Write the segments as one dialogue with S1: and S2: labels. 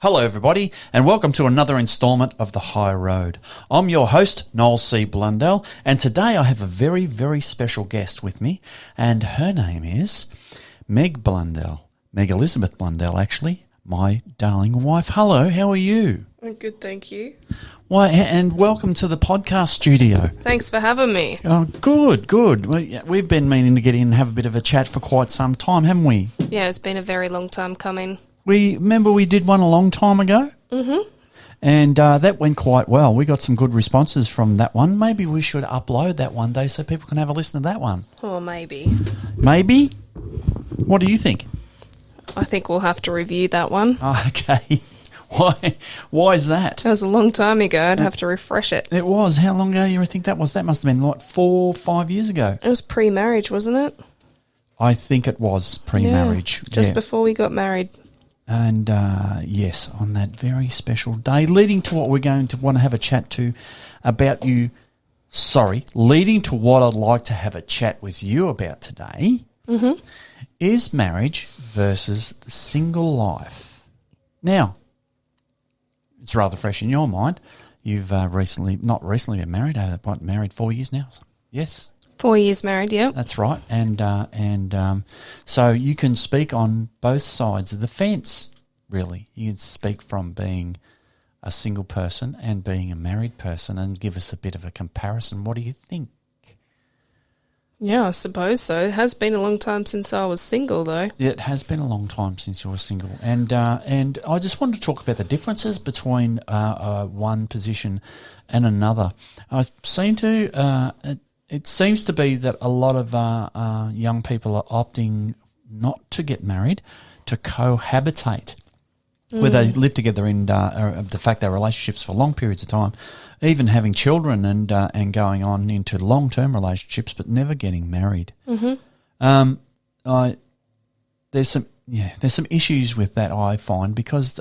S1: Hello everybody and welcome to another instalment of The High Road. I'm your host, Noel C. Blundell, and today I have a very, very special guest with me, and her name is Meg Blundell. Meg Elizabeth Blundell, actually, my darling wife. Hello, how are you?
S2: I'm good, thank you.
S1: Why, and welcome to the podcast studio.
S2: Thanks for having me.
S1: Oh, good. We've been meaning to get in and have a bit of a chat for quite some time, haven't we?
S2: Yeah, it's been a very long time coming.
S1: Remember we did one a long time ago? Mm-hmm. And that went quite well. We got some good responses from that one. Maybe we should upload that one day so people can have a listen to that one.
S2: Or maybe.
S1: Maybe? What do you think?
S2: I think we'll have to review that one.
S1: Oh, okay. Why is that?
S2: That was a long time ago. I'd have to refresh it.
S1: It was. How long ago do you think that was? That must have been like 4 or 5 years ago.
S2: It was pre-marriage, wasn't it?
S1: I think it was pre-marriage.
S2: Yeah, just before we got married.
S1: And yes, on that very special day, leading to what we're going to want to have a chat to about you. Leading to what I'd like to have a chat with you about today is marriage versus the single life. Now, it's rather fresh in your mind. You've not recently been married, but married 4 years now. Yes.
S2: 4 years married, yeah.
S1: That's right. And so you can speak on both sides of the fence, really. You can speak from being a single person and being a married person and give us a bit of a comparison. What do you think?
S2: Yeah, I suppose so. It has been a long time since I was single, though.
S1: It has been a long time since you were single. And I just wanted to talk about the differences between one position and another. It seems to be that a lot of young people are opting not to get married, to cohabitate, where they live together in de facto relationships for long periods of time, even having children and going on into long-term relationships, but never getting married. Mm-hmm. There's some issues with that, I find, because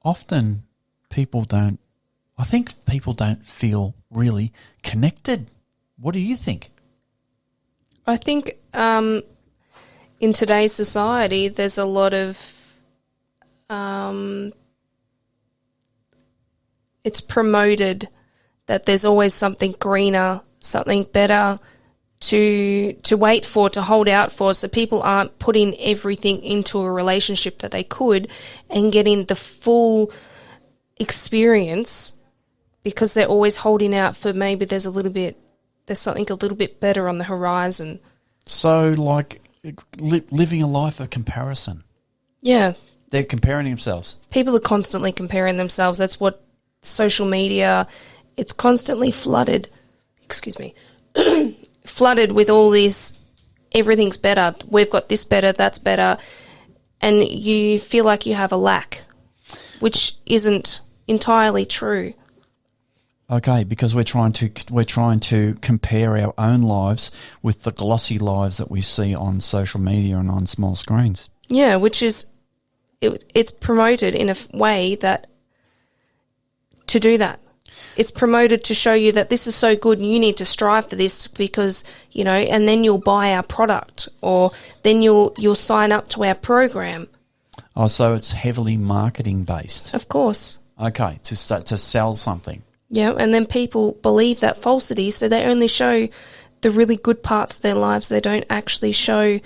S1: often people don't feel really connected. What do you think?
S2: I think in today's society, there's a lot of it's promoted that there's always something greener, something better to wait for, to hold out for, so people aren't putting everything into a relationship that they could and getting the full experience, because they're always holding out for maybe there's something a little bit better on the horizon. So, like,
S1: living a life of comparison.
S2: Yeah.
S1: They're comparing themselves.
S2: People are constantly comparing themselves. That's what social media, it's constantly flooded with all this, everything's better, we've got this better, that's better, and you feel like you have a lack, which isn't entirely true.
S1: Okay, because we're trying to compare our own lives with the glossy lives that we see on social media and on small screens.
S2: Yeah, which is it's promoted in a way that to do that. It's promoted to show you that this is so good and you need to strive for this because, and then you'll buy our product, or then you'll sign up to our program.
S1: Oh, so it's heavily marketing based.
S2: Of course.
S1: Okay, to sell something.
S2: Yeah, and then people believe that falsity, so they only show the really good parts of their lives. They don't actually show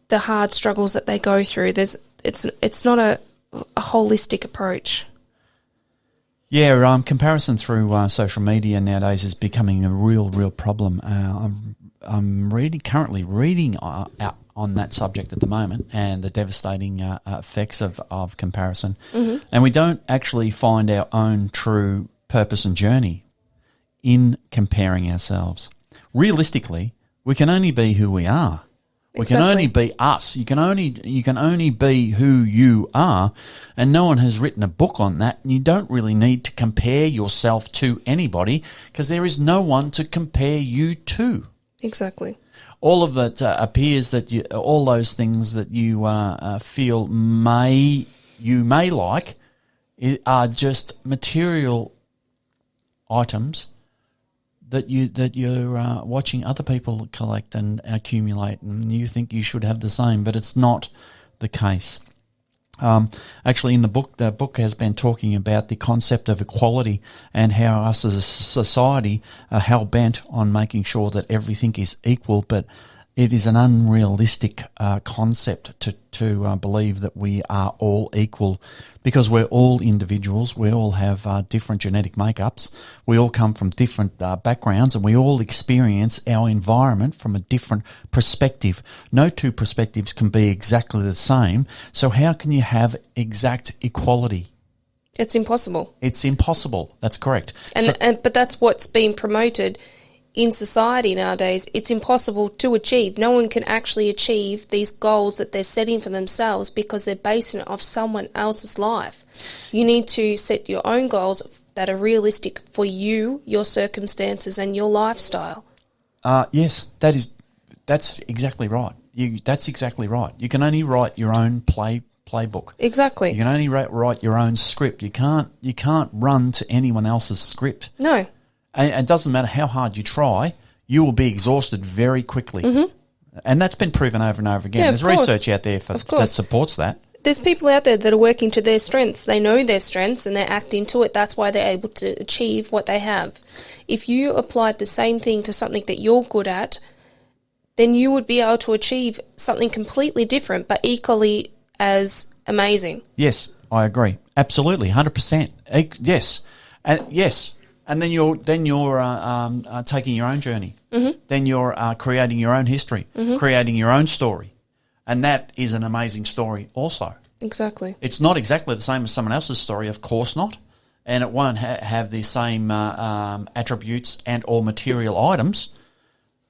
S2: the hard struggles that they go through. It's not a holistic approach.
S1: Yeah, comparison through social media nowadays is becoming a real problem. I'm currently reading out on that subject at the moment, and the devastating effects of comparison. Mm-hmm. And we don't actually find our own true purpose and journey in comparing ourselves. Realistically, we can only be who we are. We can only be us. You can only be who you are, and no one has written a book on that. And you don't really need to compare yourself to anybody because there is no one to compare you to.
S2: Exactly.
S1: All of it appears that all those things that you feel you may like are just material items that you're watching other people collect and accumulate, and you think you should have the same, but it's not the case. Actually, in the book has been talking about the concept of equality and how us as a society are hell-bent on making sure that everything is equal, but it is an unrealistic concept to believe that we are all equal, because we're all individuals. We all have different genetic makeups. We all come from different backgrounds, and we all experience our environment from a different perspective. No two perspectives can be exactly the same. So how can you have exact equality?
S2: It's impossible.
S1: It's impossible. That's correct.
S2: But that's what's being promoted in society nowadays. It's impossible to achieve. No one can actually achieve these goals that they're setting for themselves because they're basing it off someone else's life. You need to set your own goals that are realistic for you, your circumstances, and your lifestyle.
S1: Yes, that's exactly right. That's exactly right. You can only write your own playbook.
S2: Exactly.
S1: You can only write your own script. You can't run to anyone else's script.
S2: No.
S1: And it doesn't matter how hard you try, you will be exhausted very quickly. Mm-hmm. And that's been proven over and over again.
S2: Yeah,
S1: There's research out there that supports that.
S2: There's people out there that are working to their strengths. They know their strengths and they're acting to it. That's why they're able to achieve what they have. If you applied the same thing to something that you're good at, then you would be able to achieve something completely different but equally as amazing.
S1: Yes, I agree. Absolutely, 100%. Yes. Yes. And then you're taking your own journey. Mm-hmm. Then you're creating your own history, creating your own story. And that is an amazing story also.
S2: Exactly.
S1: It's not exactly the same as someone else's story, of course not. And it won't have the same attributes and or material items.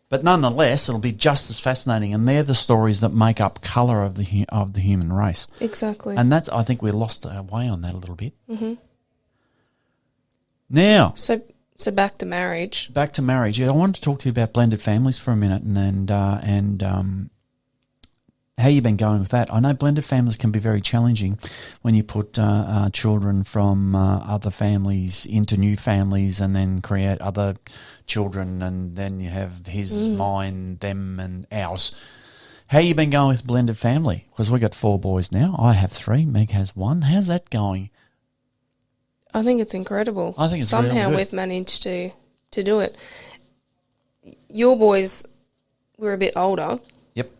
S1: But nonetheless, it'll be just as fascinating. And they're the stories that make up colour of the human race.
S2: Exactly.
S1: And that's, I think we lost our way on that a little bit. Mm-hmm. Now,
S2: so back to marriage.
S1: Back to marriage. Yeah, I wanted to talk to you about blended families for a minute, and how you've been going with that. I know blended families can be very challenging when you put children from other families into new families, and then create other children, and then you have his, mine, them, and ours. How you been going with blended family? Because we got 4 boys now. I have 3. Meg has 1. How's that going?
S2: I think it's incredible.
S1: I think it's
S2: somehow
S1: really good.
S2: We've managed to do it. Your boys were a bit older.
S1: Yep.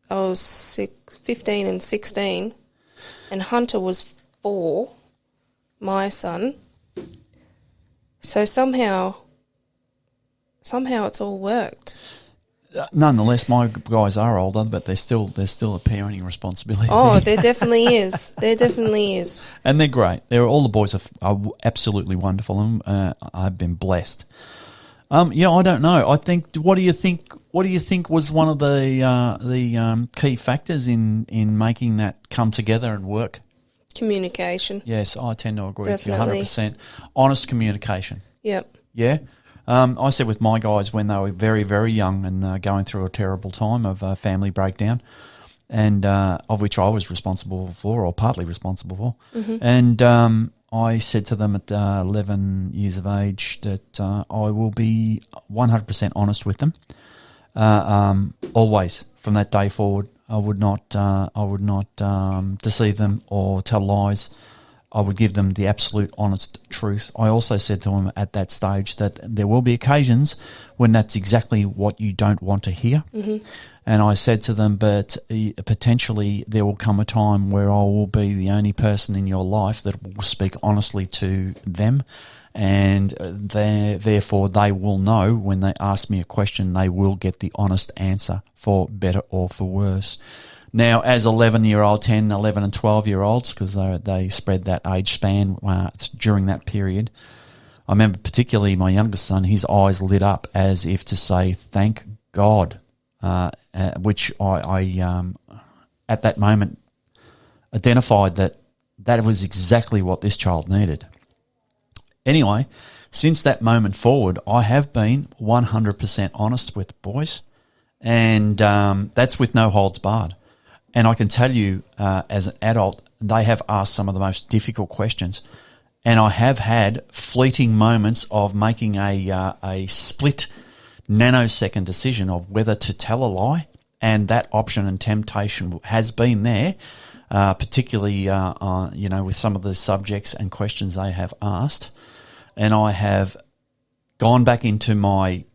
S2: I was 15 and 16, and Hunter was 4, my son. So somehow it's all worked.
S1: Nonetheless, my guys are older, but there's still a parenting responsibility.
S2: Oh, there definitely is. There definitely is.
S1: And they're great. All the boys are absolutely wonderful, and I've been blessed. Yeah, I don't know. I think. What do you think? What do you think was one of the key factors in making that come together and work?
S2: Communication.
S1: Yes, I tend to agree
S2: Definitely.
S1: with you 100%. Honest communication.
S2: Yep.
S1: Yeah. I said with my guys when they were very, very young and going through a terrible time of family breakdown, and of which I was responsible for, or partly responsible for. Mm-hmm. And I said to them at 11 years of age that I will be 100% honest with them. Always, from that day forward, I would not deceive them or tell lies. I would give them the absolute honest truth. I also said to them at that stage that there will be occasions when that's exactly what you don't want to hear. Mm-hmm. And I said to them, but potentially there will come a time where I will be the only person in your life that will speak honestly to them. And therefore they will know when they ask me a question, they will get the honest answer, for better or for worse. Now, as 11-year-old, 10, 11 and 12-year-olds, because they spread that age span during that period, I remember particularly my youngest son, his eyes lit up as if to say, thank God, which I at that moment identified that was exactly what this child needed. Anyway, since that moment forward, I have been 100% honest with boys, and that's with no holds barred. And I can tell you, as an adult, they have asked some of the most difficult questions. And I have had fleeting moments of making a split nanosecond decision of whether to tell a lie. And that option and temptation has been there. particularly with some of the subjects and questions they have asked, and I have gone back into my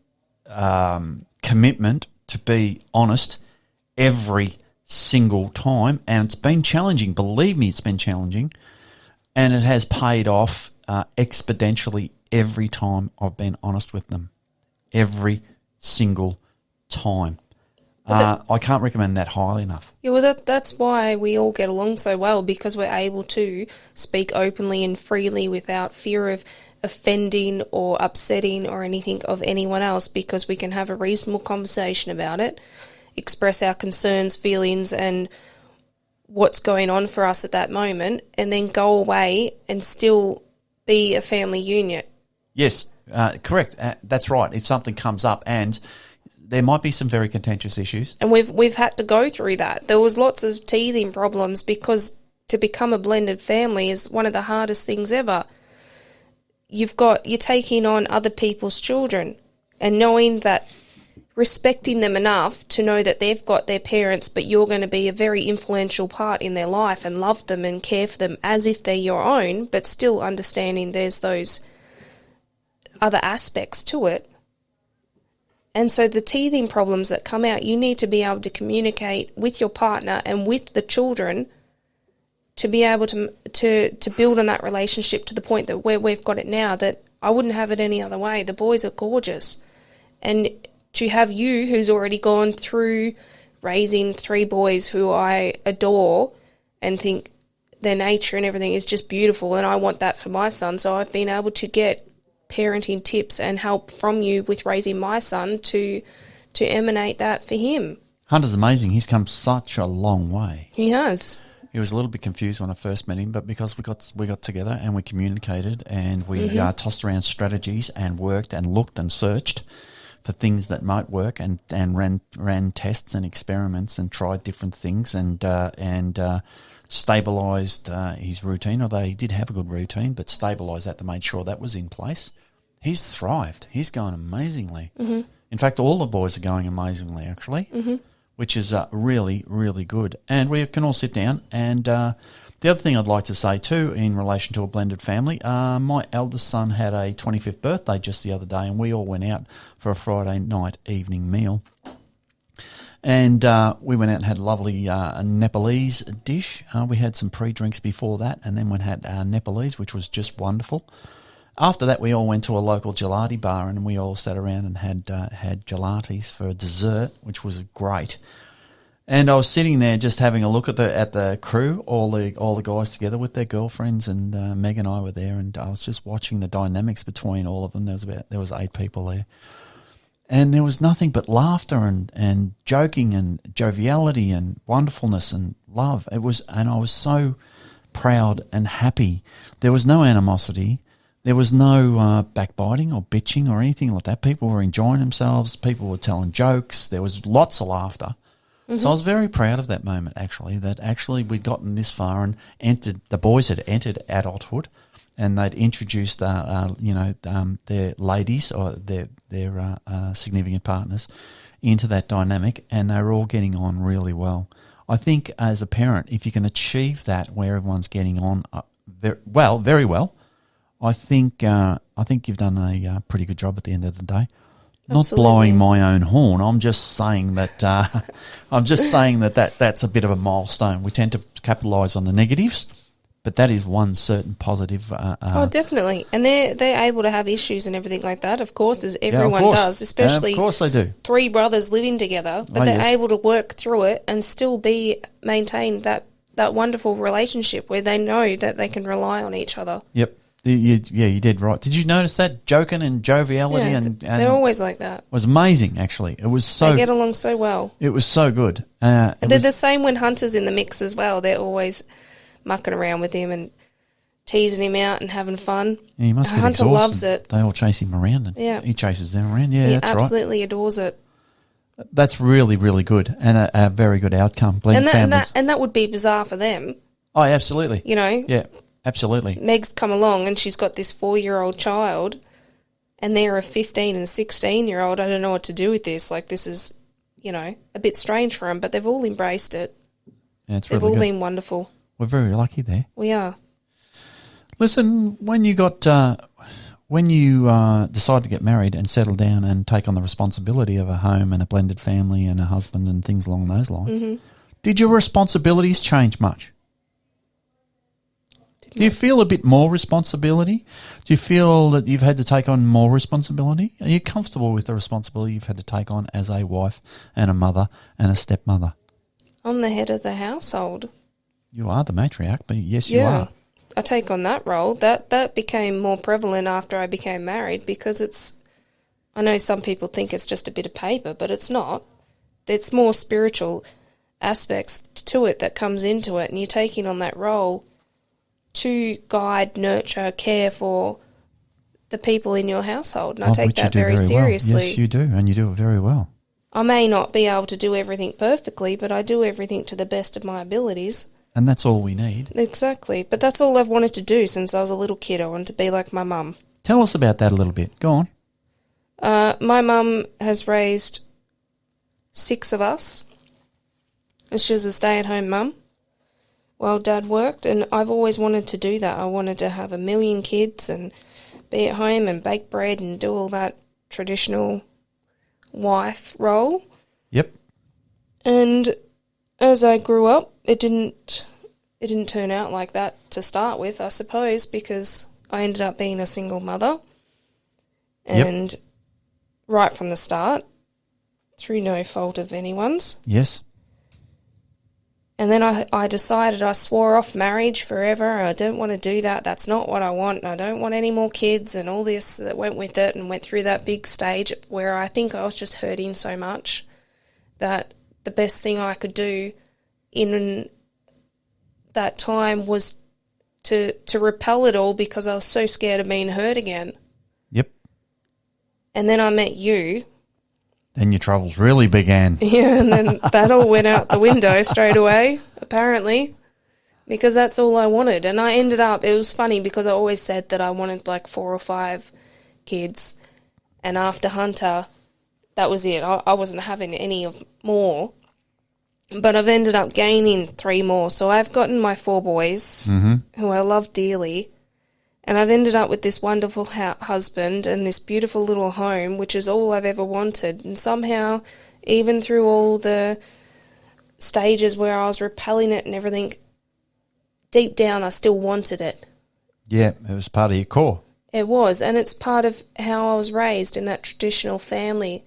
S1: commitment to be honest every single time, and it's been challenging. Believe me, it's been challenging, and it has paid off exponentially every time I've been honest with them. Every single time. I can't recommend that highly enough.
S2: Yeah, well, that's why we all get along so well, because we're able to speak openly and freely without fear of offending or upsetting or anything of anyone else, because we can have a reasonable conversation about it, express our concerns, feelings, and what's going on for us at that moment, and then go away and still be a family unit.
S1: Yes, correct. That's right. If something comes up, and there might be some very contentious issues.
S2: And we've had to go through that. There was lots of teething problems, because to become a blended family is one of the hardest things ever. You're taking on other people's children, and knowing that, respecting them enough to know that they've got their parents, but you're going to be a very influential part in their life and love them and care for them as if they're your own, but still understanding there's those other aspects to it. And so the teething problems that come out, you need to be able to communicate with your partner and with the children to be able to build on that relationship to the point that where we've got it now, that I wouldn't have it any other way. The boys are gorgeous. And to have you, who's already gone through raising 3 boys who I adore and think their nature and everything is just beautiful, and I want that for my son, so I've been able to get parenting tips and help from you with raising my son to emanate that for him.
S1: Hunter's amazing. He's come such a long way.
S2: He has.
S1: He was a little bit confused when I first met him, but because we got together and we communicated and we tossed around strategies and worked and looked and searched for things that might work, and ran tests and experiments and tried different things and stabilised his routine, although he did have a good routine, but stabilised that to make sure that was in place. He's thrived. He's going amazingly. Mm-hmm. In fact, all the boys are going amazingly, actually, which is really, really good. And we can all sit down. And the other thing I'd like to say too, in relation to a blended family, my eldest son had a 25th birthday just the other day, and we all went out for a Friday night evening meal. And we went out and had a lovely Nepalese dish. We had some pre-drinks before that, and then we had Nepalese, which was just wonderful. After that, we all went to a local gelati bar, and we all sat around and had gelatis for dessert, which was great. And I was sitting there just having a look at the crew, all the guys together with their girlfriends, and Meg and I were there, and I was just watching the dynamics between all of them. There was 8 people there. And there was nothing but laughter and joking and joviality and wonderfulness and love. And I was so proud and happy. There was no animosity. There was no backbiting or bitching or anything like that. People were enjoying themselves. People were telling jokes. There was lots of laughter. Mm-hmm. So I was very proud of that moment, actually, that actually we'd gotten this far and the boys had entered adulthood. And they'd introduced, their ladies or their significant partners into that dynamic, and they were all getting on really well. I think as a parent, if you can achieve that where everyone's getting on very well, I think you've done a pretty good job at the end of the day. Absolutely. Not blowing my own horn. I'm just saying that that's a bit of a milestone. We tend to capitalise on the negatives. But that is one certain positive.
S2: Oh, definitely. And they're able to have issues and everything like that, of course, as everyone does, especially
S1: of course they do.
S2: 3 brothers living together, but they're able to work through it and still maintain that wonderful relationship where they know that they can rely on each other.
S1: Yep. You did right. Did you notice that? Joking and joviality and
S2: they're always like that.
S1: It was amazing, actually. It was so...
S2: They get along so well.
S1: It was so good.
S2: They're the same when Hunter's in the mix as well. They're always mucking around with him and teasing him out and having fun.
S1: Yeah, he must get
S2: Hunter
S1: exhausted.
S2: loves it.
S1: They all chase him around, and he chases them around. Yeah, that's right. He
S2: absolutely adores it.
S1: That's really, really good and a very good outcome.
S2: And that would be bizarre for them.
S1: Oh, absolutely.
S2: You know?
S1: Yeah, absolutely.
S2: Meg's come along and she's got this 4-year-old child, and they're a 15 and 16-year-old. I don't know what to do with this. Like, this is, a bit strange for them, but they've all embraced it.
S1: Yeah, it's
S2: They've
S1: really
S2: all
S1: good.
S2: been wonderful.
S1: We're very lucky there.
S2: We are.
S1: Listen, when you decide to get married and settle down and take on the responsibility of a home and a blended family and a husband and things along those lines, did your responsibilities change much? Do you feel a bit more responsibility? Do you feel that you've had to take on more responsibility? Are you comfortable with the responsibility you've had to take on as a wife and a mother and a stepmother?
S2: I'm the head of the household.
S1: You are the matriarch, but yes, you are.
S2: I take on that role. That became more prevalent after I became married because I know some people think it's just a bit of paper, but it's not. It's more spiritual aspects to it that comes into it, and you're taking on that role to guide, nurture, care for the people in your household, and I take that very seriously.
S1: Well. Yes, you do, and you do it very well.
S2: I may not be able to do everything perfectly, but I do everything to the best of my abilities.
S1: And that's all we need.
S2: Exactly. But that's all I've wanted to do since I was a little kid. I wanted to be like my mum.
S1: Tell us about that a little bit. Go on.
S2: My mum has raised 6 of us. And she was a stay-at-home mum while Dad worked. And I've always wanted to do that. I wanted to have 1 million kids and be at home and bake bread and do all that traditional wife role.
S1: Yep.
S2: And as I grew up, it didn't turn out like that to start with, I suppose, because I ended up being a single mother. And right from the start, through no fault of anyone's.
S1: Yes.
S2: And then I decided, I swore off marriage forever. I don't want to do that. That's not what I want. And I don't want any more kids and all this that went with it, and went through that big stage where I think I was just hurting so much that the best thing I could do in that time was to repel it all, because I was so scared of being hurt again.
S1: Yep.
S2: And then I met you.
S1: Then your troubles really began.
S2: Yeah, and then that all went out the window straight away, apparently, because that's all I wanted. And I ended up, it was funny because I always said that I wanted like 4 or 5 kids, and after Hunter, that was it. I wasn't having any of more. But I've ended up gaining 3 more. So I've gotten my 4 boys, who I love dearly, and I've ended up with this wonderful husband and this beautiful little home, which is all I've ever wanted. And somehow, even through all the stages where I was repelling it and everything, deep down I still wanted it.
S1: Yeah, it was part of your core.
S2: It was, and it's part of how I was raised in that traditional family,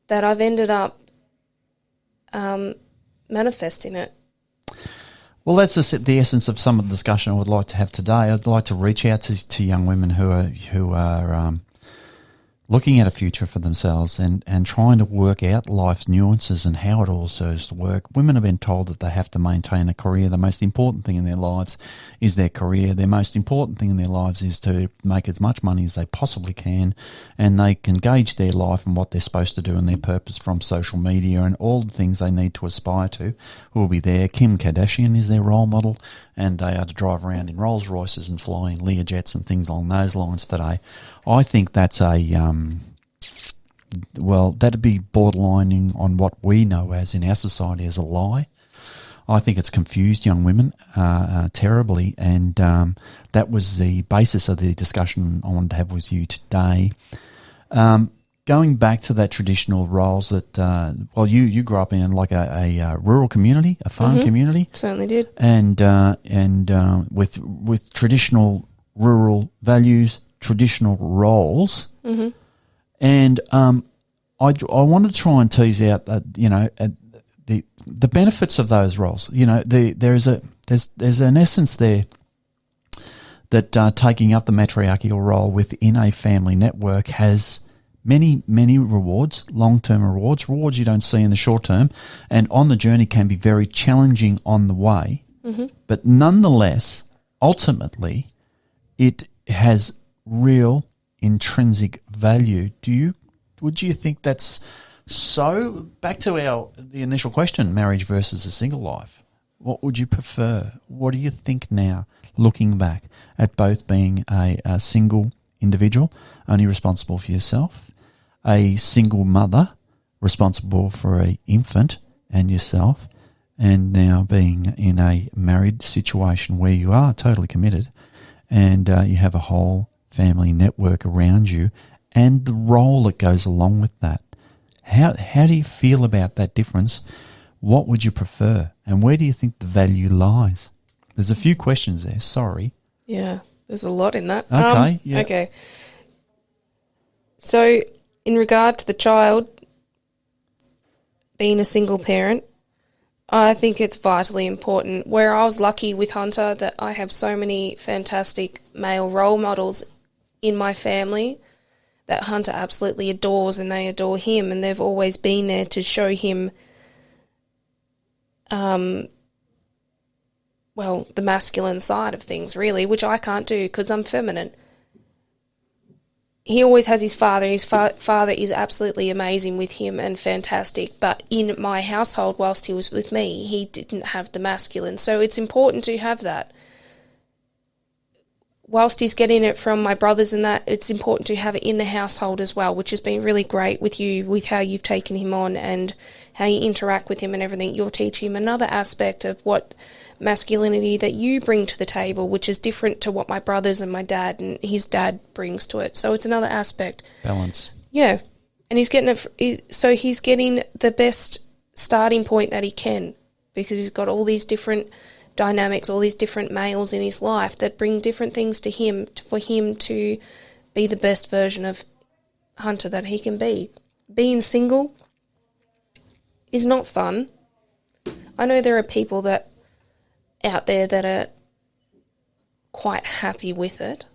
S2: that I've ended up manifesting it.
S1: Well, that's the essence of some of the discussion I would like to have today. I'd like to reach out to young women who are looking at a future for themselves and trying to work out life's nuances and how it all serves to work. Women have been told that they have to maintain a career. The most important thing in their lives is their career. Their most important thing in their lives is to make as much money as they possibly can, and they can gauge their life and what they're supposed to do and their purpose from social media and all the things they need to aspire to will be there. Kim Kardashian is their role model, and they are to drive around in Rolls Royces and fly in Learjets and things along those lines today. I think that's that'd be borderlining on what we know as in our society as a lie. I think it's confused young women terribly, and that was the basis of the discussion I wanted to have with you today. Going back to that traditional roles that, you grew up in like a rural community, a farm community.
S2: Certainly did.
S1: And with traditional rural values, traditional roles. Mm-hmm. And I wanted to try and tease out that, the benefits of those roles. There's an essence there that taking up the matriarchal role within a family network has many, many rewards, long-term rewards you don't see in the short term, and on the journey can be very challenging on the way. Mm-hmm. But nonetheless, ultimately, it has real intrinsic value. Would you think that's so? Back to the initial question, marriage versus a single life. What would you prefer? What do you think now, looking back at both being a single individual, only responsible for yourself, a single mother responsible for an infant and yourself, and now being in a married situation where you are totally committed and you have a whole family network around you and the role that goes along with that. How do you feel about that difference? What would you prefer? And where do you think the value lies? There's a few questions there, sorry.
S2: Yeah, there's a lot in that.
S1: Okay, yeah.
S2: Okay. So, in regard to the child being a single parent, I think it's vitally important. Where I was lucky with Hunter that I have so many fantastic male role models in my family that Hunter absolutely adores, and they adore him, and they've always been there to show him, the masculine side of things, really, which I can't do because I'm feminine. He always has his father. His father is absolutely amazing with him and fantastic. But in my household, whilst he was with me, he didn't have the masculine. So it's important to have that. Whilst he's getting it from my brothers and that, it's important to have it in the household as well, which has been really great with you, with how you've taken him on and how you interact with him and everything. You'll teach him another aspect of what masculinity that you bring to the table, which is different to what my brothers and my dad and his dad brings to it. So it's another aspect.
S1: Balance.
S2: Yeah. And he's getting he's getting the best starting point that he can, because he's got all these different dynamics, all these different males in his life that bring different things to him for him to be the best version of Hunter that he can be. Being single is not fun. I know there are people that out there that are quite happy with it.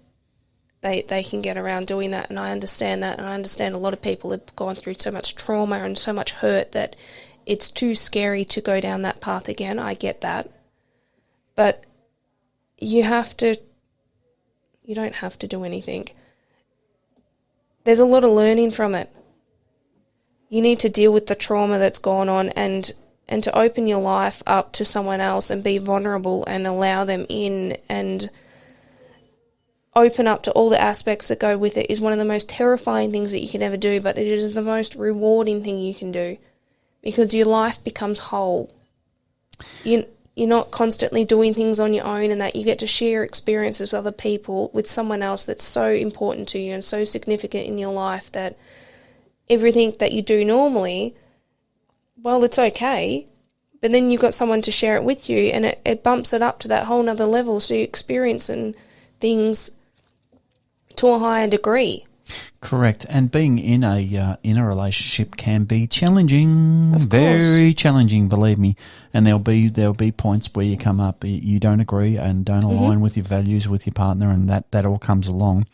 S2: They can get around doing that, and I understand that, and I understand a lot of people have gone through so much trauma and so much hurt that it's too scary to go down that path again. I get that. But you don't have to do anything. There's a lot of learning from it. You need to deal with the trauma that's gone on and to open your life up to someone else and be vulnerable and allow them in and open up to all the aspects that go with it is one of the most terrifying things that you can ever do, but it is the most rewarding thing you can do because your life becomes whole. You're not constantly doing things on your own, and that you get to share experiences with other people, with someone else that's so important to you and so significant in your life that everything that you do normally, well, it's okay, but then you've got someone to share it with you, and it bumps it up to that whole nother level, so you're experiencing things to a higher degree.
S1: Correct. And being in a relationship can be challenging, very challenging, believe me. And there'll be points where you come up, you don't agree and don't align with your values with your partner, and that all comes along.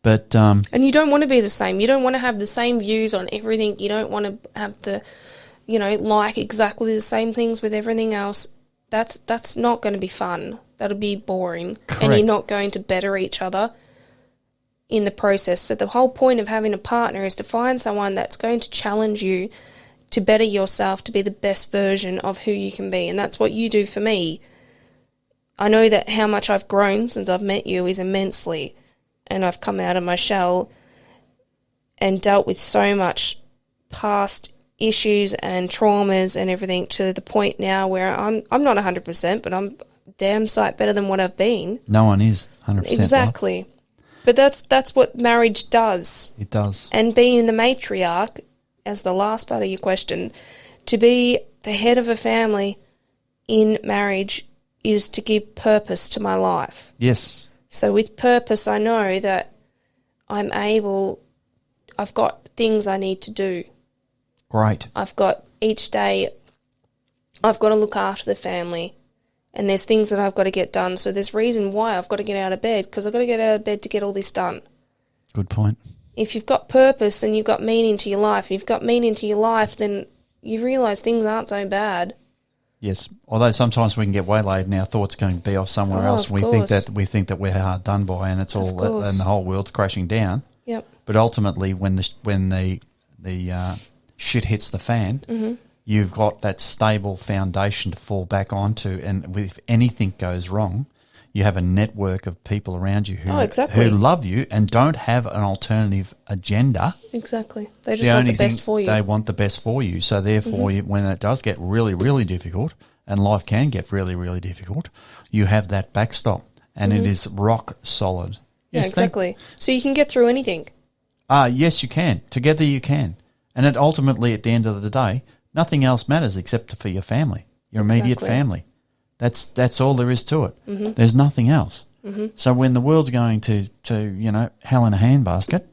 S1: But
S2: and you don't want to be the same. You don't want to have the same views on everything. You don't want to have like exactly the same things with everything else. That's not going to be fun. That'll be boring.
S1: Correct.
S2: And you're not going to better each other in the process. So the whole point of having a partner is to find someone that's going to challenge you to better yourself, to be the best version of who you can be. And that's what you do for me. I know that how much I've grown since I've met you is immensely, and I've come out of my shell and dealt with so much past issues and traumas and everything to the point now where I'm not 100%, but I'm damn sight better than what I've been.
S1: No one is 100%.
S2: Exactly. But that's what marriage does.
S1: It does.
S2: And being the matriarch, as the last part of your question, to be the head of a family in marriage is to give purpose to my life.
S1: Yes.
S2: So with purpose, I know that I've got things I need to do.
S1: Great.
S2: I've got each day, I've got to look after the family. And there's things that I've got to get done. So there's reason why I've got to get out of bed, because I've got to get out of bed to get all this done.
S1: Good point.
S2: If you've got purpose, then you've got meaning to your life. If you've got meaning to your life, then you realise things aren't so bad.
S1: Yes. Although sometimes we can get waylaid and our thoughts going to be off somewhere else. We think that we're hard done by, and it's all and the whole world's crashing down.
S2: Yep.
S1: But ultimately, when the shit hits the fan, you've got that stable foundation to fall back onto, and if anything goes wrong, You have a network of people around you who,
S2: exactly.
S1: who love you and don't have an alternative agenda.
S2: Exactly. They just want the best for you.
S1: They want the best for you. So therefore, when it does get really, really difficult, and life can get really, really difficult, you have that backstop, and it is rock solid.
S2: Yeah, exactly. So you can get through anything.
S1: Yes, you can. Together you can. And ultimately, at the end of the day, nothing else matters except for your family, your immediate family. That's all there is to it. There's nothing else. So when the world's going to hell in a handbasket,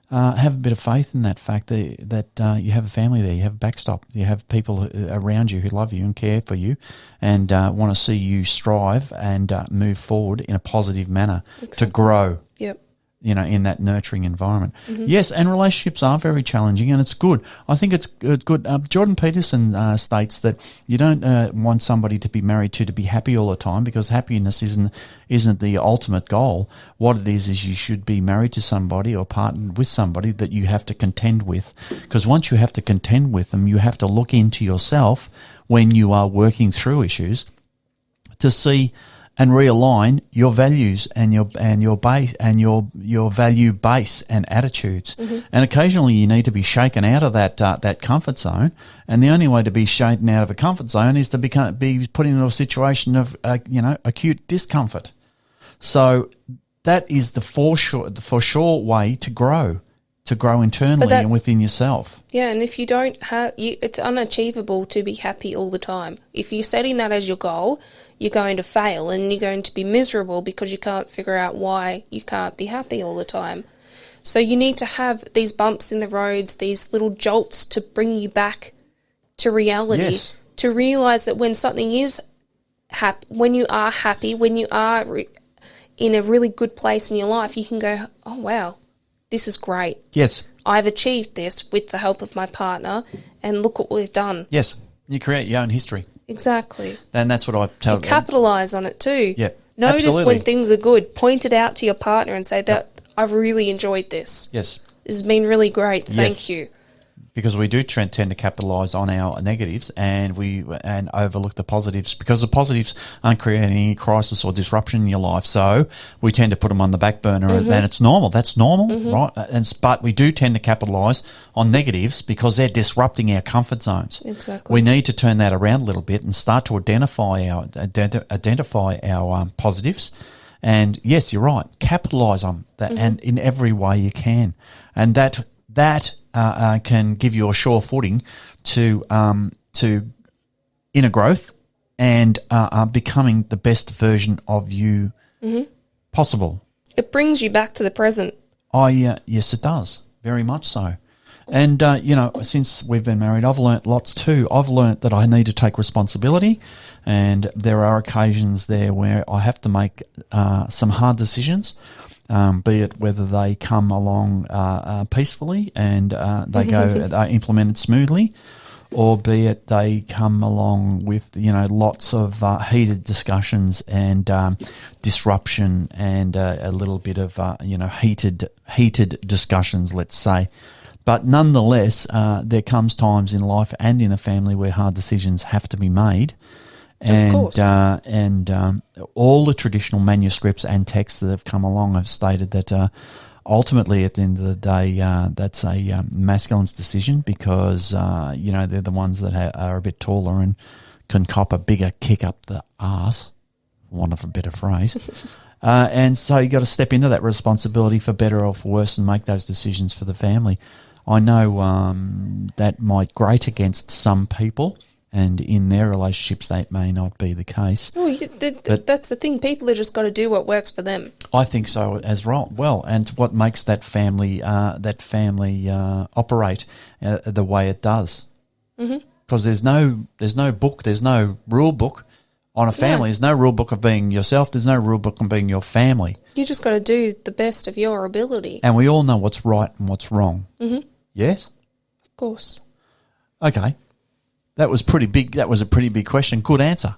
S1: have a bit of faith in that fact that you have a family there, you have a backstop, you have people around you who love you and care for you and want to see you strive and move forward in a positive manner to grow.
S2: Yep.
S1: In that nurturing environment. Yes, and relationships are very challenging, and it's good. I think it's good. Jordan Peterson states that you don't want somebody to be married to be happy all the time, because happiness isn't the ultimate goal. What it is you should be married to somebody or partnered with somebody that you have to contend with, because once you have to contend with them, you have to look into yourself when you are working through issues to see and realign your values and your base and your value base and attitudes. And occasionally you need to be shaken out of that comfort zone. And the only way to be shaken out of a comfort zone is to be put into a situation of acute discomfort. So that is the for sure way to grow internally and within yourself.
S2: Yeah, and if you don't have, it's unachievable to be happy all the time. If you're setting that as your goal, you're going to fail and you're going to be miserable because you can't figure out why you can't be happy all the time. So you need to have these bumps in the roads, these little jolts to bring you back to reality, to realise that when something is when you are happy, when you are in a really good place in your life, you can go, oh, wow, this is great.
S1: Yes.
S2: I've achieved this with the help of my partner, and look what we've done.
S1: Yes. You create your own history.
S2: Exactly.
S1: And that's what I tell them.
S2: Capitalise on it too.
S1: Yeah.
S2: Notice
S1: absolutely.
S2: when things are good. Point it out to your partner and say that I've really enjoyed this.
S1: Yes.
S2: This has been really great. Thank you.
S1: Because we do tend to capitalise on our negatives and overlook the positives, because the positives aren't creating any crisis or disruption in your life. So we tend to put them on the back burner, and it's normal. That's normal, right? But we do tend to capitalise on negatives because they're disrupting our comfort zones.
S2: Exactly.
S1: We need to turn that around a little bit and start to identify our positives. And yes, you're right. Capitalise on that, and in every way you can, and that can give you a sure footing to inner growth and becoming the best version of you possible.
S2: It brings you back to the present.
S1: Yes, it does, very much so. And since we've been married, I've learnt lots too. I've learnt that I need to take responsibility, and there are occasions there where I have to make some hard decisions. Be it whether they come along peacefully and they go implemented smoothly, or be it they come along with lots of heated discussions and disruption and a little bit of heated discussions, let's say. But nonetheless, there comes times in life and in a family where hard decisions have to be made. And,
S2: of course.
S1: All the traditional manuscripts and texts that have come along have stated that ultimately, at the end of the day, that's a masculine's decision, because they're the ones that are a bit taller and can cop a bigger kick up the arse, for want of a better phrase. And so you got to step into that responsibility for better or for worse and make those decisions for the family. I know that might grate against some people. And in their relationships, that may not be the case.
S2: Well, that's the thing. People have just got to do what works for them.
S1: I think so as well. And what makes that family operate the way it does? Because there's no book, there's no rule book on a family. There's no rule book of being yourself. There's no rule book on being your family.
S2: You just got to do the best of your ability.
S1: And we all know what's right and what's wrong. Yes,
S2: of course.
S1: Okay. That was pretty big. That was a pretty big question. Good answer.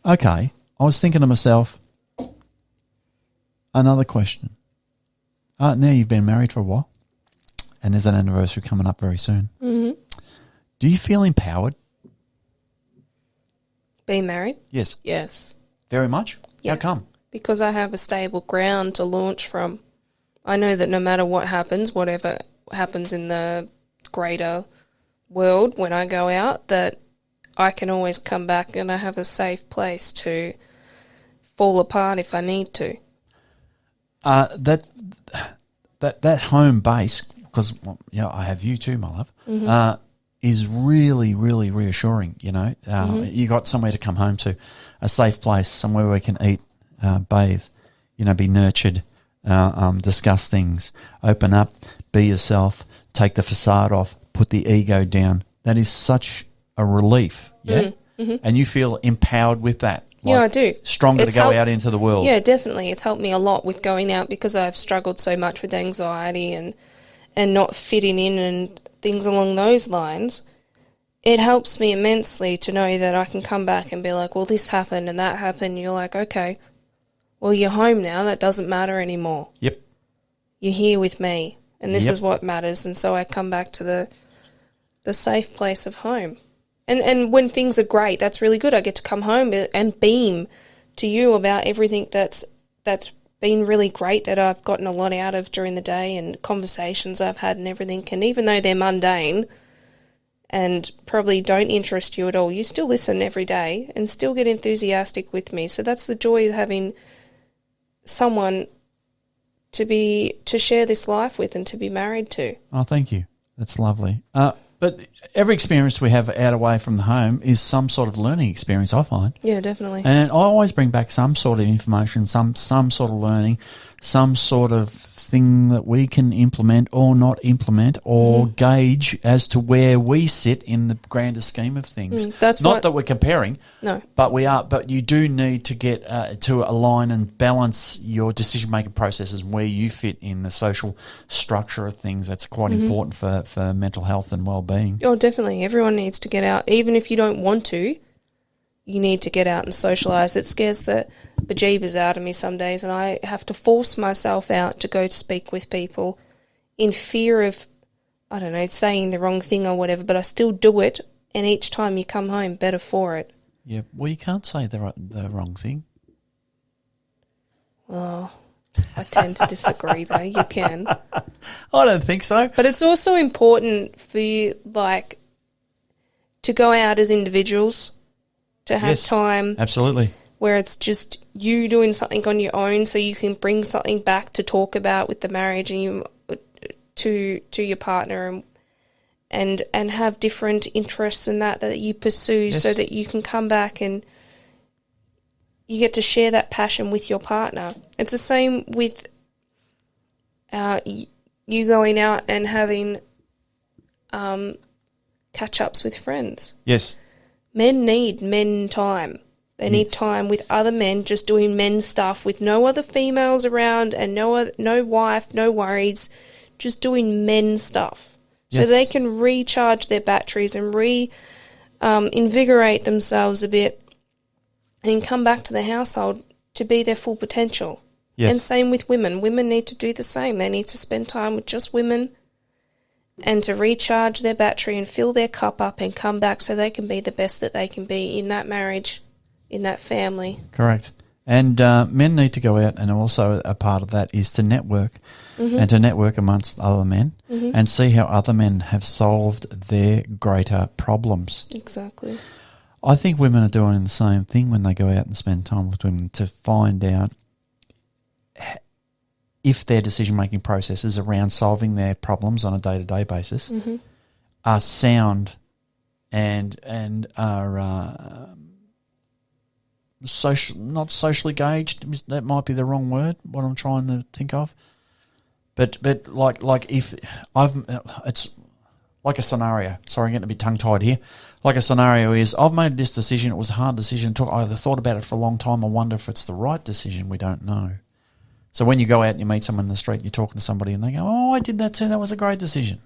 S1: Okay. I was thinking to myself, another question. Now you've been married for a while, and there's an anniversary coming up very soon. Do you feel empowered?
S2: Being married?
S1: Yes.
S2: Yes.
S1: Very much?
S2: Yeah.
S1: How come?
S2: Because I have a stable ground to launch from. I know that no matter what happens, whatever happens in the greater world when I go out, that I can always come back and I have a safe place to fall apart if I need to.
S1: That home base, because I have you too, my love, is really, really reassuring. You got somewhere to come home to, a safe place, somewhere where we can eat, bathe, be nurtured, discuss things, open up, be yourself, take the facade off, put the ego down. That is such a relief, yeah? And you feel empowered with that.
S2: Yeah, I do.
S1: Stronger to go out into the world.
S2: Yeah, definitely. It's helped me a lot with going out because I've struggled so much with anxiety and not fitting in and things along those lines. It helps me immensely to know that I can come back and be like, well, this happened and that happened. You're like, okay, well, you're home now. That doesn't matter anymore.
S1: Yep.
S2: You're here with me, and this is what matters. And so I come back to the safe place of home. And when things are great, that's really good. I get to come home and beam to you about everything that's been really great, that I've gotten a lot out of during the day, and conversations I've had and everything. And even though they're mundane and probably don't interest you at all, you still listen every day and still get enthusiastic with me. So that's the joy of having someone to share this life with and to be married to.
S1: Oh, thank you. That's lovely. But every experience we have out away from the home is some sort of learning experience, I find.
S2: Yeah, definitely.
S1: And I always bring back some sort of information, some sort of learning, some sort of thing that we can implement or not implement or gauge as to where we sit in the grander scheme of things.
S2: That's
S1: not that we're comparing.
S2: No.
S1: But we are. But you do need to get to align and balance your decision-making processes where you fit in the social structure of things. That's quite important for mental health and well-being.
S2: Oh, definitely. Everyone needs to get out. Even if you don't want to, you need to get out and socialise. It scares the bejeebers out of me some days, and I have to force myself out to go to speak with people in fear of, I don't know, saying the wrong thing or whatever, but I still do it, and each time you come home better for it.
S1: Yeah, well, you can't say the wrong thing.
S2: Oh, I tend to disagree though. You can.
S1: I don't think so.
S2: But it's also important for you, like, to go out as individuals, to have time.
S1: Absolutely. Where
S2: it's just you doing something on your own, so you can bring something back to talk about with the marriage and you to your partner, and have different interests in that you pursue, so that you can come back and you get to share that passion with your partner. It's the same with you going out and having catch-ups with friends.
S1: Yes.
S2: Men need men time. They need time with other men, just doing men stuff with no other females around and no wife, no worries, just doing men stuff. So they can recharge their batteries and invigorate themselves a bit and come back to the household to be their full potential. Yes. And same with women. Women need to do the same. They need to spend time with just women and to recharge their battery and fill their cup up and come back so they can be the best that they can be in that marriage, in that family.
S1: Correct. And men need to go out, and also a part of that is to network, and to network amongst other men and see how other men have solved their greater problems.
S2: Exactly.
S1: I think women are doing the same thing when they go out and spend time with women, to find out if their decision-making processes around solving their problems on a day-to-day basis are sound and are not socially gauged. That might be the wrong word, what I'm trying to think of. But like if it's like a scenario. Sorry, I'm getting a bit tongue-tied here. Like a scenario is, I've made this decision. It was a hard decision. I thought about it for a long time. I wonder if it's the right decision. We don't know. So when you go out and you meet someone in the street and you're talking to somebody and they go, oh, I did that too. That was a great decision.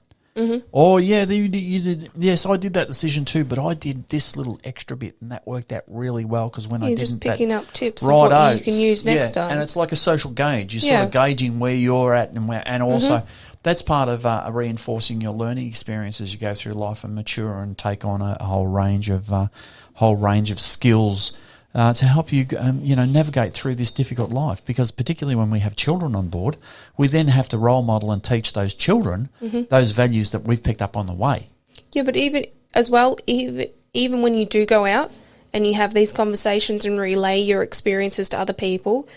S1: Or, yeah, you did. Yes, I did that decision too, but I did this little extra bit and that worked out really well because when I didn't. You're just
S2: picking up tips of what you can use next time.
S1: And it's like a social gauge. You're sort of gauging where you're at and also that's part of reinforcing your learning experience as you go through life and mature and take on a whole range of skills to help you, navigate through this difficult life. Because particularly when we have children on board, we then have to role model and teach those children those values that we've picked up on the way.
S2: Yeah, but even when you do go out and you have these conversations and relay your experiences to other people,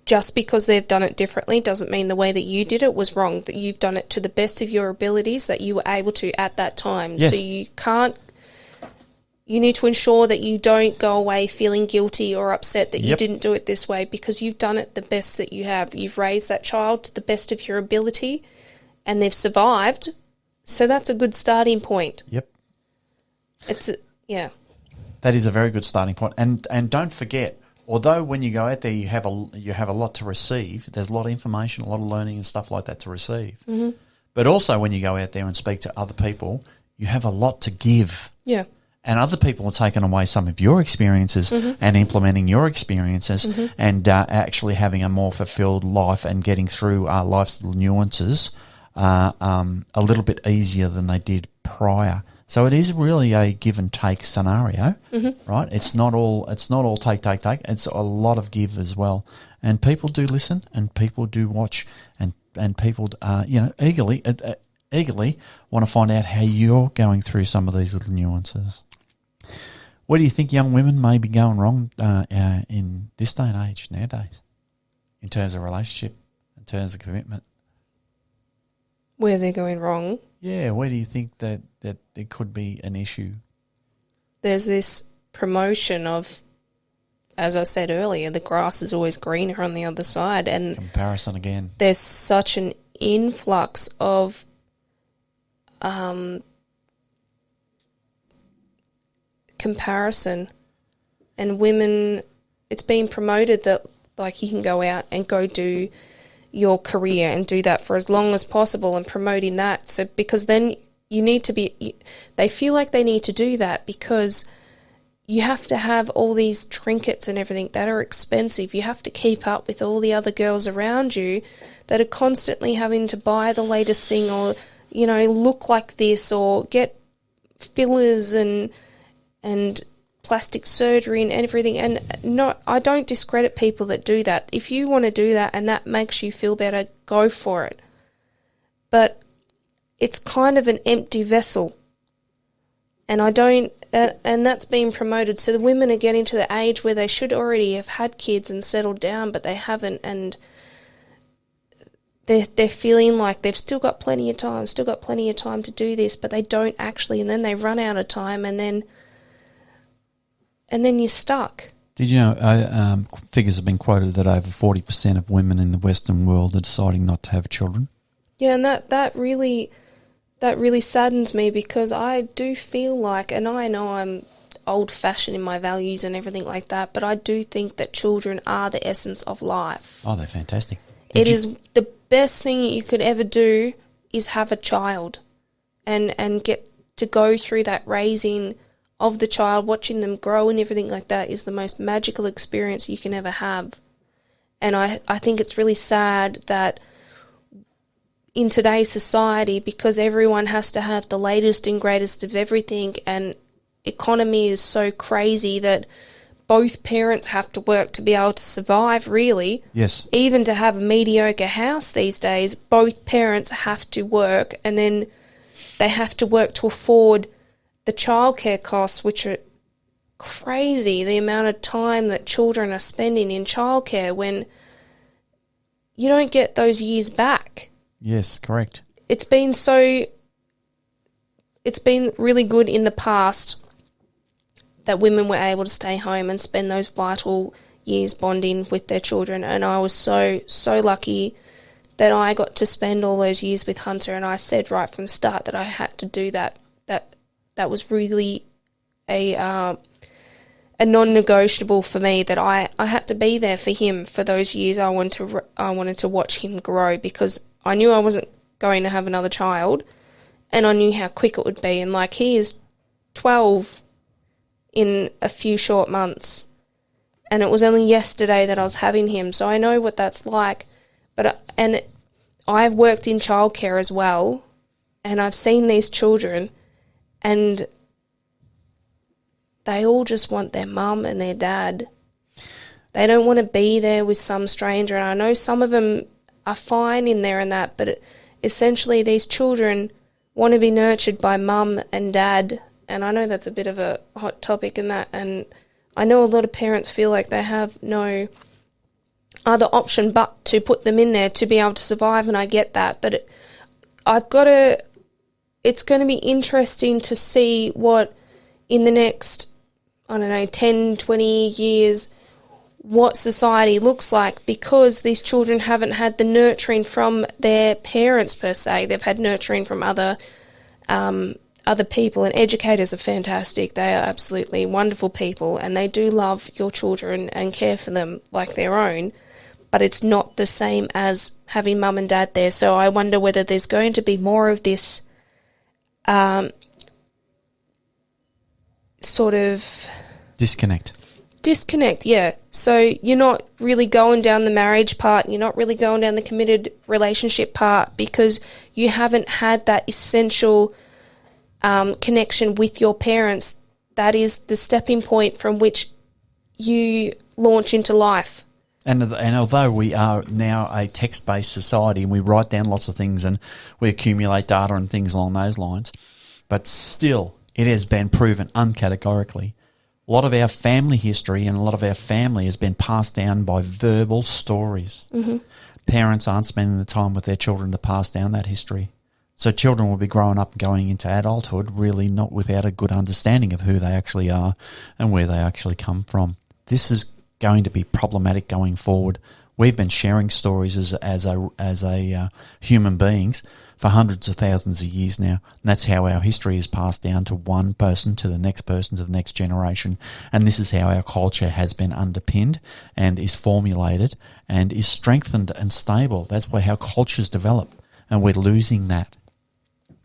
S2: just because they've done it differently doesn't mean the way that you did it was wrong, that you've done it to the best of your abilities that you were able to at that time.
S1: Yes.
S2: So you need to ensure that you don't go away feeling guilty or upset that you didn't do it this way, because you've done it the best that you have. You've raised that child to the best of your ability and they've survived. So that's a good starting point.
S1: Yep.
S2: Yeah.
S1: That is a very good starting point. And don't forget, although when you go out there you have a lot to receive, there's a lot of information, a lot of learning and stuff like that to receive. Mm-hmm. But also when you go out there and speak to other people, you have a lot to give.
S2: Yeah.
S1: And other people are taking away some of your experiences and implementing your experiences and actually having a more fulfilled life and getting through life's little nuances a little bit easier than they did prior. So it is really a give and take scenario, right? It's not all take. It's a lot of give as well. And people do listen and people do watch and people eagerly want to find out how you're going through some of these little nuances. What do you think young women may be going wrong in this day and age nowadays in terms of relationship, in terms of commitment?
S2: Where they're going wrong?
S1: Yeah, where do you think that there could be an issue?
S2: There's this promotion of, as I said earlier, the grass is always greener on the other side. And
S1: comparison again.
S2: There's such an influx of comparison, and women, it's being promoted that like you can go out and go do your career and do that for as long as possible and promoting that. So because then you need to be, they feel like they need to do that because you have to have all these trinkets and everything that are expensive. You have to keep up with all the other girls around you that are constantly having to buy the latest thing or, look like this or get fillers and plastic surgery and everything. And no, I don't discredit people that do that. If you want to do that and that makes you feel better, go for it. But it's kind of an empty vessel. And and that's being promoted. So the women are getting to the age where they should already have had kids and settled down, but they haven't. And they're feeling like they've still got plenty of time to do this, but they don't actually. And then they run out of time and then you're stuck.
S1: Did you know figures have been quoted that over 40% of women in the Western world are deciding not to have children?
S2: Yeah, and that really saddens me because I do feel like, and I know I'm old-fashioned in my values and everything like that, but I do think that children are the essence of life.
S1: Oh, they're fantastic.
S2: It is the best thing you could ever do is have a child and get to go through that raising of the child, watching them grow and everything like that is the most magical experience you can ever have. And I think it's really sad that in today's society, because everyone has to have the latest and greatest of everything and economy is so crazy that both parents have to work to be able to survive, really.
S1: Yes.
S2: Even to have a mediocre house these days, both parents have to work and then they have to work to afford the childcare costs, which are crazy, the amount of time that children are spending in childcare when you don't get those years back.
S1: Yes, correct.
S2: It's been really good in the past that women were able to stay home and spend those vital years bonding with their children. And I was so lucky that I got to spend all those years with Hunter. And I said right from the start that I had to do that. That was really a non-negotiable for me, that I had to be there for him for those years. I wanted to watch him grow because I knew I wasn't going to have another child and I knew how quick it would be. And like, he is 12 in a few short months and it was only yesterday that I was having him, so I know what that's like. And I've worked in childcare as well and I've seen these children and they all just want their mum and their dad. They don't want to be there with some stranger. And I know some of them are fine in there and that, but essentially these children want to be nurtured by mum and dad. And I know that's a bit of a hot topic in that. And I know a lot of parents feel like they have no other option but to put them in there to be able to survive, and I get that. But it's going to be interesting to see what in the next, 10, 20 years, what society looks like, because these children haven't had the nurturing from their parents per se. They've had nurturing from other people, and educators are fantastic. They are absolutely wonderful people, and they do love your children and care for them like their own, but it's not the same as having mum and dad there. So I wonder whether there's going to be more of this sort of disconnect, yeah. So you're not really going down the marriage part, you're not really going down the committed relationship part, because you haven't had that essential connection with your parents. That is the stepping point from which you launch into life.
S1: And although we are now a text-based society and we write down lots of things and we accumulate data and things along those lines, but still it has been proven uncategorically. A lot of our family history and a lot of our family has been passed down by verbal stories.
S2: Mm-hmm.
S1: Parents aren't spending the time with their children to pass down that history. So children will be growing up and going into adulthood really not without a good understanding of who they actually are and where they actually come from. This is going to be problematic going forward. We've been sharing stories as a human beings for hundreds of thousands of years now. And that's how our history is passed down to one person, to the next person, to the next generation. And this is how our culture has been underpinned and is formulated and is strengthened and stable. That's how cultures develop, and we're losing that.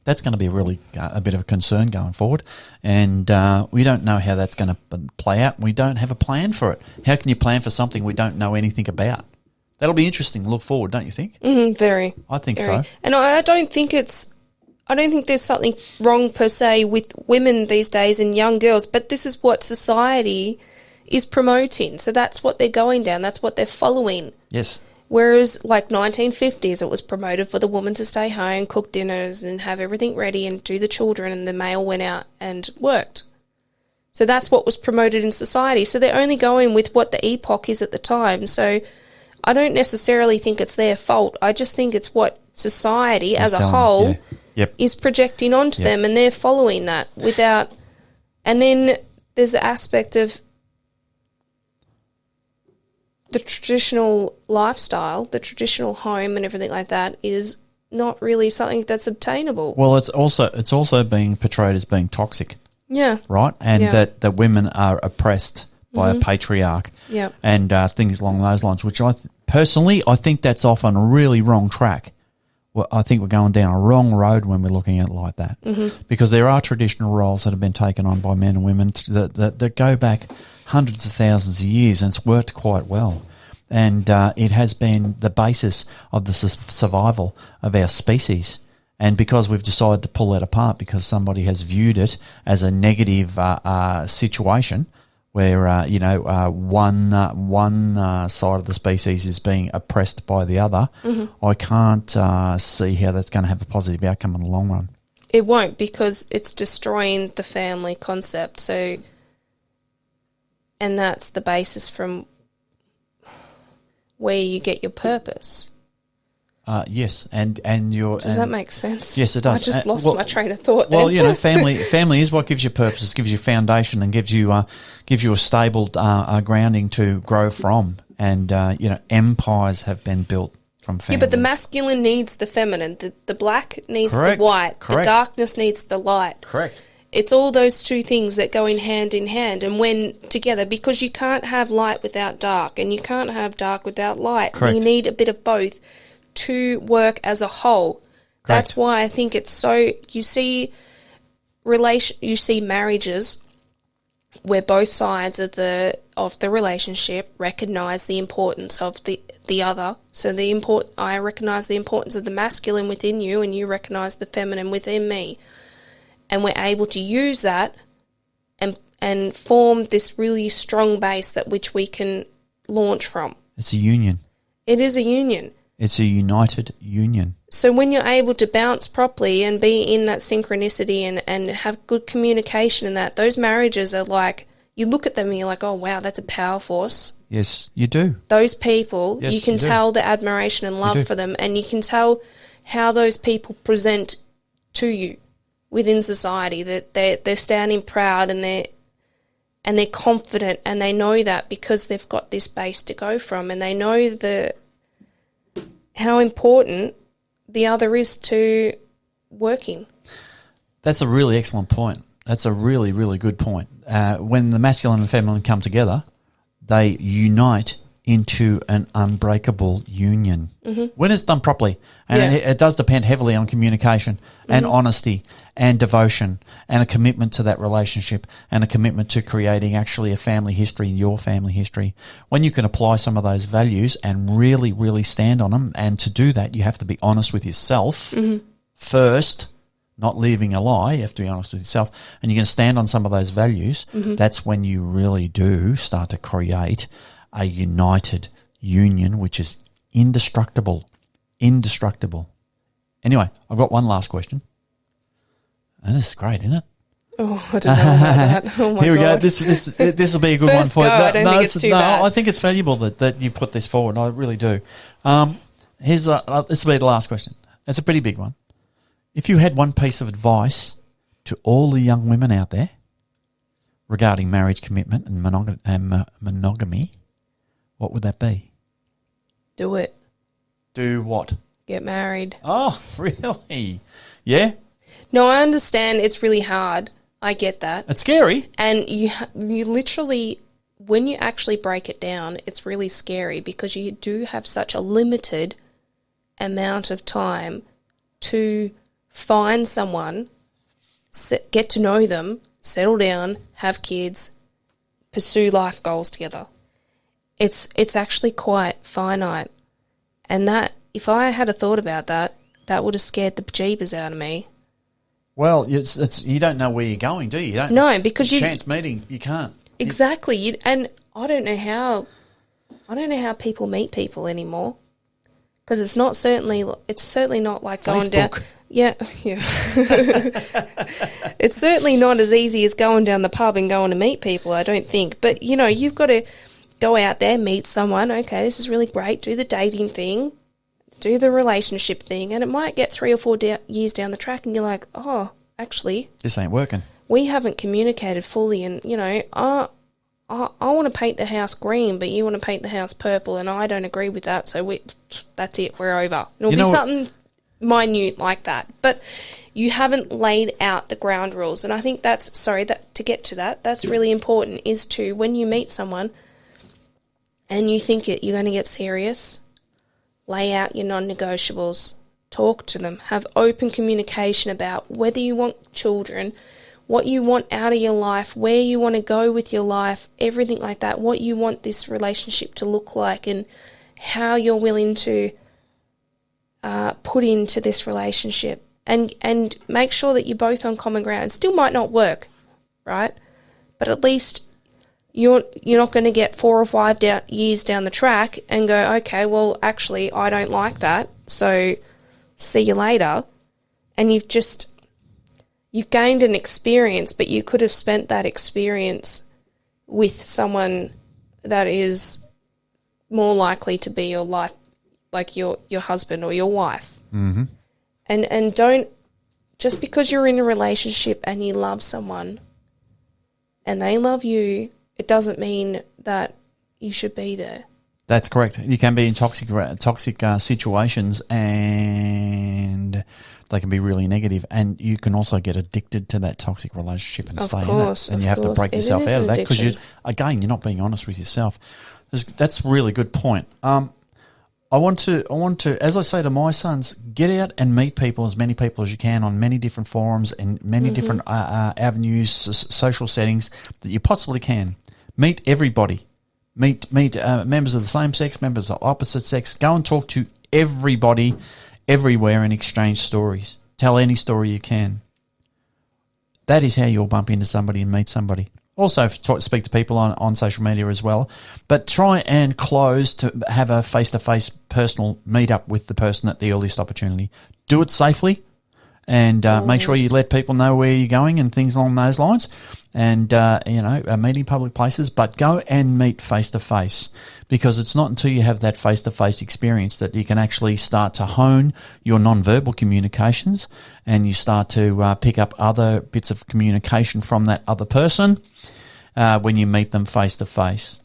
S1: That's going to be really a bit of a concern going forward, and we don't know how that's going to play out. We don't have a plan for it. How can you plan for something we don't know anything about? That'll be interesting to look forward, don't you think?
S2: Mm-hmm, very.
S1: I think so.
S2: And I don't think there's something wrong per se with women these days and young girls, but this is what society is promoting. So that's what they're going down. That's what they're following.
S1: Yes.
S2: Whereas, like 1950s, it was promoted for the woman to stay home, cook dinners and have everything ready and do the children, and the male went out and worked. So that's what was promoted in society. So they're only going with what the epoch is at the time. So I don't necessarily think it's their fault. I just think it's what society as a whole is projecting onto them, and they're following that without... And then there's the aspect of the traditional lifestyle, the traditional home and everything like that is not really something that's obtainable.
S1: Well, it's also being portrayed as being toxic.
S2: Yeah.
S1: Right? And that women are oppressed by a patriarch.
S2: Yeah.
S1: And things along those lines, which I think that's often a really wrong track. Well, I think we're going down a wrong road when we're looking at it like that.
S2: Mm-hmm.
S1: Because there are traditional roles that have been taken on by men and women that go back hundreds of thousands of years, and it's worked quite well. And it has been the basis of the survival of our species. And because we've decided to pull that apart because somebody has viewed it as a negative situation where, one side of the species is being oppressed by the other, I can't see how that's going to have a positive outcome in the long run.
S2: It won't, because it's destroying the family concept. So, and that's the basis from where you get your purpose.
S1: Yes, and your...
S2: Does that make sense?
S1: Yes, it does.
S2: I just lost my train of thought there.
S1: Well, family is what gives you purpose, gives you foundation, and gives you a stable grounding to grow from. And, empires have been built from families.
S2: Yeah, but the masculine needs the feminine. The black needs the white.
S1: Correct.
S2: The darkness needs the light.
S1: Correct.
S2: It's all those two things that go in hand, and when together, because you can't have light without dark, and you can't have dark without light.
S1: Correct.
S2: You need a bit of both to work as a whole. Correct. That's why I think it's so... You see marriages where both sides of the relationship recognise the importance of the other. So I recognise the importance of the masculine within you, and you recognise the feminine within me. And we're able to use that and form this really strong base that which we can launch from.
S1: It's a union.
S2: It is a union.
S1: It's a united union.
S2: So when you're able to bounce properly and be in that synchronicity and have good communication and that, those marriages are like, you look at them and you're like, oh, wow, that's a power force.
S1: Yes, you do.
S2: Those people,
S1: Yes,
S2: you can
S1: you do.
S2: tell the admiration and love for them, and you can tell how those people present to you within society, that they're standing proud and they're confident, and they know that because they've got this base to go from, and they know how important the other is to working.
S1: That's a really excellent point. That's a really, really good point. When the masculine and feminine come together, they unite into an unbreakable union. Mm-hmm. When it's done properly. And it does depend heavily on communication and honesty and devotion and a commitment to that relationship and a commitment to creating actually a family history, your family history. When you can apply some of those values and really, really stand on them, and to do that, you have to be honest with yourself first, not leaving a lie. You have to be honest with yourself, and you can stand on some of those values. That's when you really do start to create a united union, which is indestructible. Anyway, I've got one last question. And this is great, isn't it?
S2: Oh, I don't know about that. Oh my
S1: Here we
S2: God.
S1: go. This will be a good
S2: First
S1: one for you.
S2: go, I don't think it's too bad.
S1: I think it's valuable that you put this forward. I really do. This will be the last question. It's a pretty big one. If you had one piece of advice to all the young women out there regarding marriage commitment and monogamy, what would that be?
S2: Do it.
S1: Do what?
S2: Get married.
S1: Oh, really? Yeah?
S2: No, I understand it's really hard. I get that.
S1: It's scary.
S2: And you literally, when you actually break it down, it's really scary because you do have such a limited amount of time to find someone, get to know them, settle down, have kids, pursue life goals together. It's actually quite finite. And that, if I had a thought about that, that would have scared the bejeebers out of me.
S1: Well, it's you don't know where you're going, do you?
S2: No, because you
S1: chance meeting, you can't.
S2: Exactly. And I don't know how people meet people anymore. Because it's certainly not like going down. Yeah. It's certainly not as easy as going down the pub and going to meet people, I don't think. But, you've got to go out there, meet someone. Okay, this is really great. Do the dating thing. Do the relationship thing. And it might get 3 or 4 years down the track and you're like, oh, actually,
S1: this ain't working.
S2: We haven't communicated fully. And, I want to paint the house green, but you want to paint the house purple, and I don't agree with that. So that's it. We're over. It'll be something minute like that. But you haven't laid out the ground rules. And I think to get to that, that's really important, is to, when you meet someone and you think you're going to get serious, lay out your non-negotiables, talk to them, have open communication about whether you want children, what you want out of your life, where you want to go with your life, everything like that, what you want this relationship to look like, and how you're willing to put into this relationship. And make sure that you're both on common ground. It still might not work, right? But at least you're not going to get 4 or 5 years down the track and go, okay, well, actually, I don't like that, so see you later. And you've gained an experience, but you could have spent that experience with someone that is more likely to be your life, like your husband or your wife.
S1: Mm-hmm.
S2: And don't, just because you're in a relationship and you love someone and they love you, it doesn't mean that you should be there. That's
S1: correct. You can be in toxic situations, and they can be really negative, and you can also get addicted to that toxic relationship and stay in it. And you have to break yourself out of that because you're not being honest with yourself. That's a really good point. I want to, as I say to my sons, get out and meet people, as many people as you can, on many different forums and many different avenues, social settings that you possibly can. Meet everybody. Meet members of the same sex, members of opposite sex. Go and talk to everybody, everywhere, and exchange stories. Tell any story you can. That is how you'll bump into somebody and meet somebody. Also, speak to people on social media as well. But try and close to have a face-to-face personal meet-up with the person at the earliest opportunity. Do it safely, and make sure you let people know where you're going and things along those lines. And, meeting public places, but go and meet face-to-face, because it's not until you have that face-to-face experience that you can actually start to hone your non-verbal communications, and you start to pick up other bits of communication from that other person when you meet them face-to-face.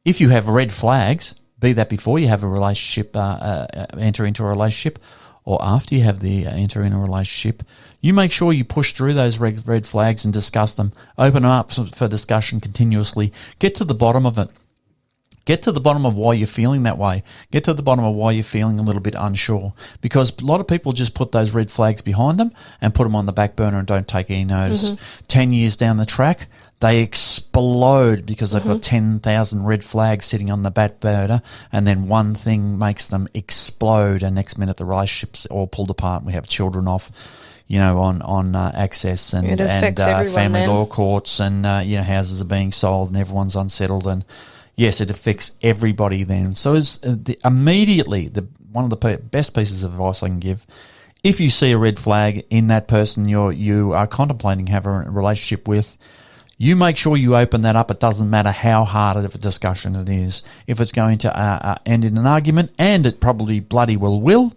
S1: If you have red flags, be that before you have a relationship, enter into a relationship, or after you have the enter in a relationship, you make sure you push through those red flags and discuss them. Open them up for discussion continuously. Get to the bottom of it. Get to the bottom of why you're feeling that way. Get to the bottom of why you're feeling a little bit unsure. Because a lot of people just put those red flags behind them and put them on the back burner and don't take any notice. 10 years down the track, they explode because they've got 10,000 red flags sitting on the back burner, and then one thing makes them explode, and next minute the relationship's all pulled apart and we have children off, on access and family law courts, and houses are being sold and everyone's unsettled, and yes, it affects everybody then. So immediately, one of the best pieces of advice I can give, if you see a red flag in that person you are contemplating having a relationship with, you make sure you open that up. It doesn't matter how hard of a discussion it is. If it's going to end in an argument, and it probably bloody well will,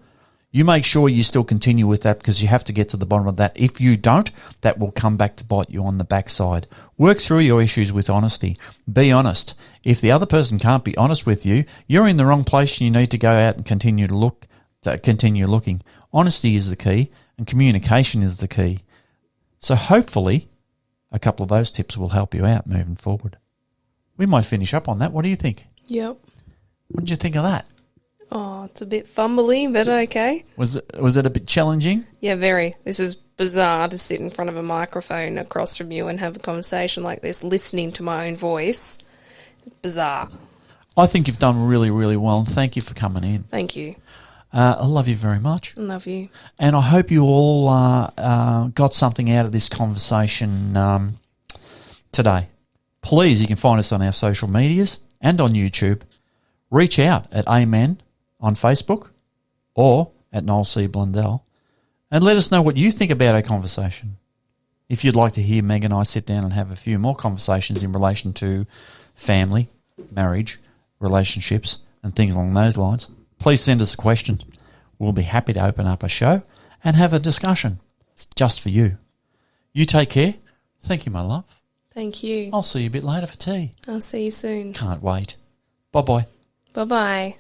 S1: you make sure you still continue with that, because you have to get to the bottom of that. If you don't, that will come back to bite you on the backside. Work through your issues with honesty. Be honest. If the other person can't be honest with you, you're in the wrong place. You need to go out and continue looking. Honesty is the key, and communication is the key. So hopefully a couple of those tips will help you out moving forward. We might finish up on that. What do you think?
S2: Yep.
S1: What did you think of that?
S2: Oh, it's a bit fumbly, but okay.
S1: Was it a bit challenging?
S2: Yeah, very. This is bizarre to sit in front of a microphone across from you and have a conversation like this, listening to my own voice. Bizarre.
S1: I think you've done really, really well, and thank you for coming in.
S2: Thank you.
S1: I love you very much.
S2: I love you.
S1: And I hope you all got something out of this conversation today. Please, you can find us on our social medias and on YouTube. Reach out at Amen on Facebook or at Noel C. Blundell, and let us know what you think about our conversation. If you'd like to hear Meg and I sit down and have a few more conversations in relation to family, marriage, relationships, and things along those lines, please send us a question. We'll be happy to open up a show and have a discussion. It's just for you. You take care. Thank you, my love.
S2: Thank you.
S1: I'll see you a bit later for tea.
S2: I'll see you soon.
S1: Can't wait. Bye-bye.
S2: Bye-bye.